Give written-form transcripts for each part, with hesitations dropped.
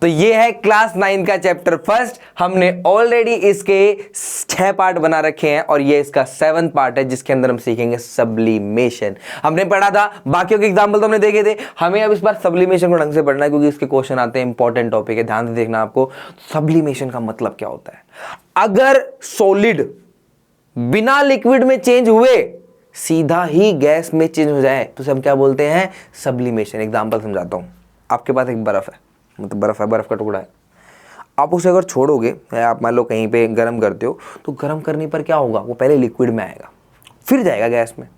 तो ये है क्लास 9 का चैप्टर फर्स्ट। हमने ऑलरेडी इसके 6 पार्ट बना रखे हैं और ये इसका 7th पार्ट है जिसके अंदर हम सीखेंगे सब्लिमेशन। हमने पढ़ा था, बाकियों के एग्जाम्पल तो हमने देखे थे, हमें अब इस बार सब्लिमेशन को ढंग से पढ़ना है क्योंकि इसके क्वेश्चन आते हैं, इंपॉर्टेंट टॉपिक है, ध्यान से देखना आपको। सब्लिमेशन का मतलब क्या होता है? अगर सॉलिड बिना लिक्विड में चेंज हुए सीधा ही गैस में चेंज हो जाए तो हम क्या बोलते हैं? सब्लिमेशन। एग्जाम्पल समझाता हूं। आपके पास एक बर्फ है, मतलब बर्फ है, बर्फ का टुकड़ा है। आप उसे अगर छोड़ोगे, आप मान लो कहीं पे गर्म करते हो, तो गर्म करने पर क्या होगा? वो पहले लिक्विड में आएगा, फिर जाएगा गैस में।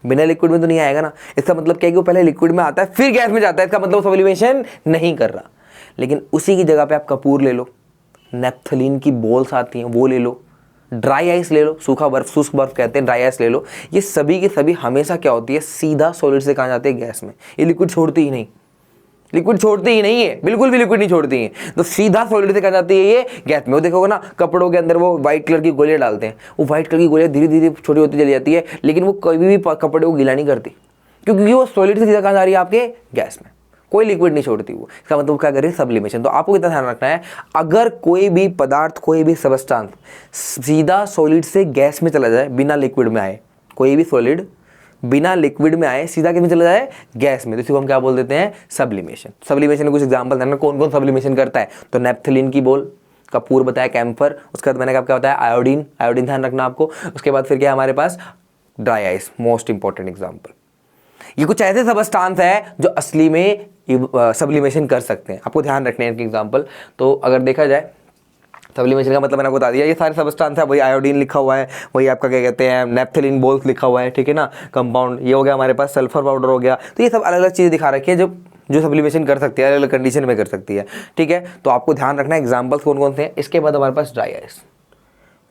बिना लिक्विड में तो नहीं आएगा ना। इसका मतलब क्या है कि वो पहले लिक्विड में आता है फिर गैस में जाता है। इसका मतलब सब्लिमेशन नहीं कर रहा। लेकिन उसी की जगह पे आप कपूर ले लो, नेप्थलीन की बॉल्स आती हैं वो ले लो, ड्राई आइस ले लो, सूखा बर्फ, शुष्क बर्फ कहते हैं, ड्राई आइस ले लो। ये सभी के सभी हमेशा क्या होती है? सीधा सॉलिड से कहाँ जाते हैं? गैस में। ये लिक्विड छोड़ती ही नहीं, लिक्विड छोड़ती ही नहीं है, बिल्कुल भी लिक्विड नहीं छोड़ती है। तो सीधा सॉलिड से कहाँ जाती है? ये गैस में। वो देखोगे ना, कपड़ों के अंदर वो व्हाइट कलर की गोलियां डालते हैं, वो व्हाइट कलर की गोलियां धीरे धीरे छोटी होती चली जाती है, लेकिन वो कभी भी कपड़े को गीला नहीं करती क्योंकि वो सॉलिड से सीधा कहाँ जा रही है? आपके गैस में। कोई लिक्विड नहीं छोड़ती वो। इसका मतलब क्या करे? सब्लिमेशन। तो आपको इतना ध्यान रखना है, अगर कोई भी पदार्थ, कोई भी सबस्टांस सीधा सॉलिड से गैस में चला जाए बिना लिक्विड में आए, कोई भी सॉलिड बिना लिक्विड में आए सीधा किस में चला जाए? गैस में, तो इसको हम क्या बोल देते हैं? सब्लिमेशन। सब्लिमेशन के कुछ एग्जांपल है ना, कौन कौन सब्लिमेशन करता है? तो नेप्थलीन की बोल, कपूर बताया, कैम्फर, उसके बाद मैंने क्या बताया? आयोडीन। आयोडीन ध्यान रखना आपको। उसके बाद फिर क्या है हमारे पास? Dry ice, most important example. ये कुछ ऐसे सबस्टांस है जो असली में सब्लिमेशन कर सकते हैं, आपको ध्यान रखने हैं इनके एग्जाम्पल। तो अगर देखा जाए सब्लिमेशन का मतलब मैंने आपको बता दिया, ये सारे सबस्टांस है, वही आयोडीन लिखा हुआ है, वही आपका क्या कहते हैं? नेप्थलीन बोल्स लिखा हुआ है, ठीक है ना, कंपाउंड। ये हो गया हमारे पास सल्फर पाउडर हो गया। तो ये सब अलग अलग चीज़ें दिखा रखी है जो सब्लिमेशन कर सकती है, अलग अलग कंडीशन में कर सकती है, ठीक है। तो आपको ध्यान रखना है एग्जाम्पल्स कौन कौन से हैं। इसके बाद हमारे पास ड्राई आइस।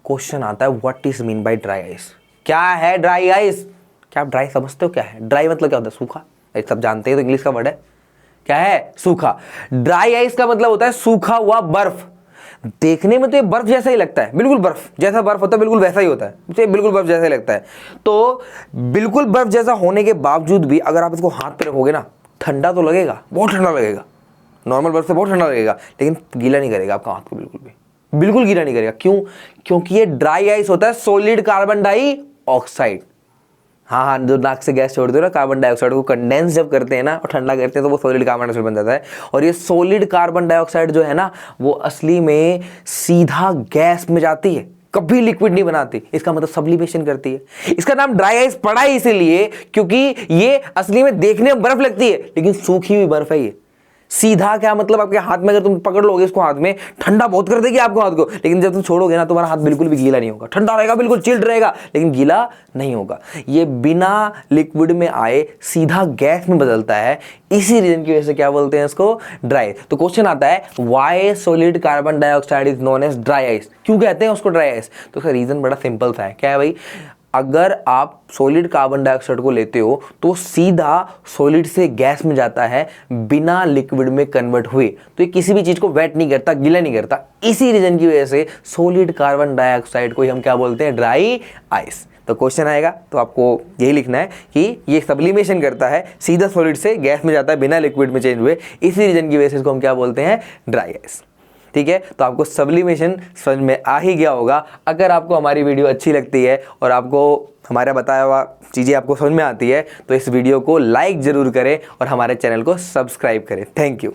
क्वेश्चन आता है what is mean by dry ice? क्या है ड्राई आइस? क्या आप ड्राई समझते हो? क्या है ड्राई? मतलब क्या होता है? सूखा। सब जानते हैं, तो इंग्लिश का वर्ड है, क्या है? सूखा। ड्राई आइस का मतलब होता है सूखा हुआ बर्फ। देखने में तो ये बर्फ जैसा ही लगता है, बिल्कुल बर्फ जैसा बर्फ होता है, बिल्कुल वैसा ही होता है, मुझे बिल्कुल बर्फ जैसा ही लगता है। तो बिल्कुल बर्फ जैसा होने के बावजूद भी अगर आप इसको हाथ पे रखोगे ना, ठंडा तो लगेगा, बहुत ठंडा लगेगा, नॉर्मल बर्फ से बहुत ठंडा लगेगा, लेकिन गीला नहीं करेगा आपका हाथ को, बिल्कुल गीला नहीं करेगा। क्यों? क्योंकि ये ड्राई आइस होता है सॉलिड कार्बन डाइऑक्साइड। हाँ, जो नाक से गैस छोड़ते हो ना, कार्बन डाइऑक्साइड को कंडेंस जब करते हैं ना और ठंडा करते हैं तो वो सॉलिड कार्बन डाइऑक्साइड बन जाता है। और ये सॉलिड कार्बन डाइऑक्साइड जो है ना, वो असली में सीधा गैस में जाती है, कभी लिक्विड नहीं बनाती। इसका मतलब सब्लिमेशन करती है। इसका नाम ड्राई आइस पड़ा है इसीलिए क्योंकि ये असली में देखने में बर्फ लगती है लेकिन सूखी हुई बर्फ है। ये सीधा क्या मतलब? आपके हाथ में अगर तुम पकड़ लोगे इसको, हाथ में ठंडा बहुत कर देगी आपको हाथ को, लेकिन जब तुम छोड़ोगे ना तुम्हारा हाथ बिल्कुल भी गीला नहीं होगा, ठंडा रहेगा, बिल्कुल चिल्ड रहेगा, लेकिन गीला नहीं होगा। ये बिना लिक्विड में आए सीधा गैस में बदलता है। इसी रीजन की वजह से क्या बोलते हैं इसको? ड्राई। तो क्वेश्चन आता है why solid carbon dioxide is known as dry ice? क्यों कहते हैं उसको ड्राई आइस? तो उसका रीजन बड़ा सिंपल सा है। क्या है भाई? अगर आप सॉलिड कार्बन डाइऑक्साइड को लेते हो तो सीधा सॉलिड से गैस में जाता है बिना लिक्विड में कन्वर्ट हुए, तो ये किसी भी चीज को वेट नहीं करता, गीला नहीं करता। इसी रीजन की वजह से सॉलिड कार्बन डाइऑक्साइड को हम क्या बोलते हैं? Dry ice. तो क्वेश्चन आएगा तो आपको यही लिखना है कि ये सब्लिमेशन करता है, सीधा सॉलिड से गैस में जाता है बिना लिक्विड में चेंज हुए। इसी रीजन की वजह से इसको हम क्या बोलते हैं? Dry ice. ठीक है, तो आपको सब्लिमेशन समझ में आ ही गया होगा। अगर आपको हमारी वीडियो अच्छी लगती है और आपको हमारा बताया हुआ चीज़ें आपको समझ में आती है तो इस वीडियो को लाइक ज़रूर करें और हमारे चैनल को सब्सक्राइब करें। Thank you.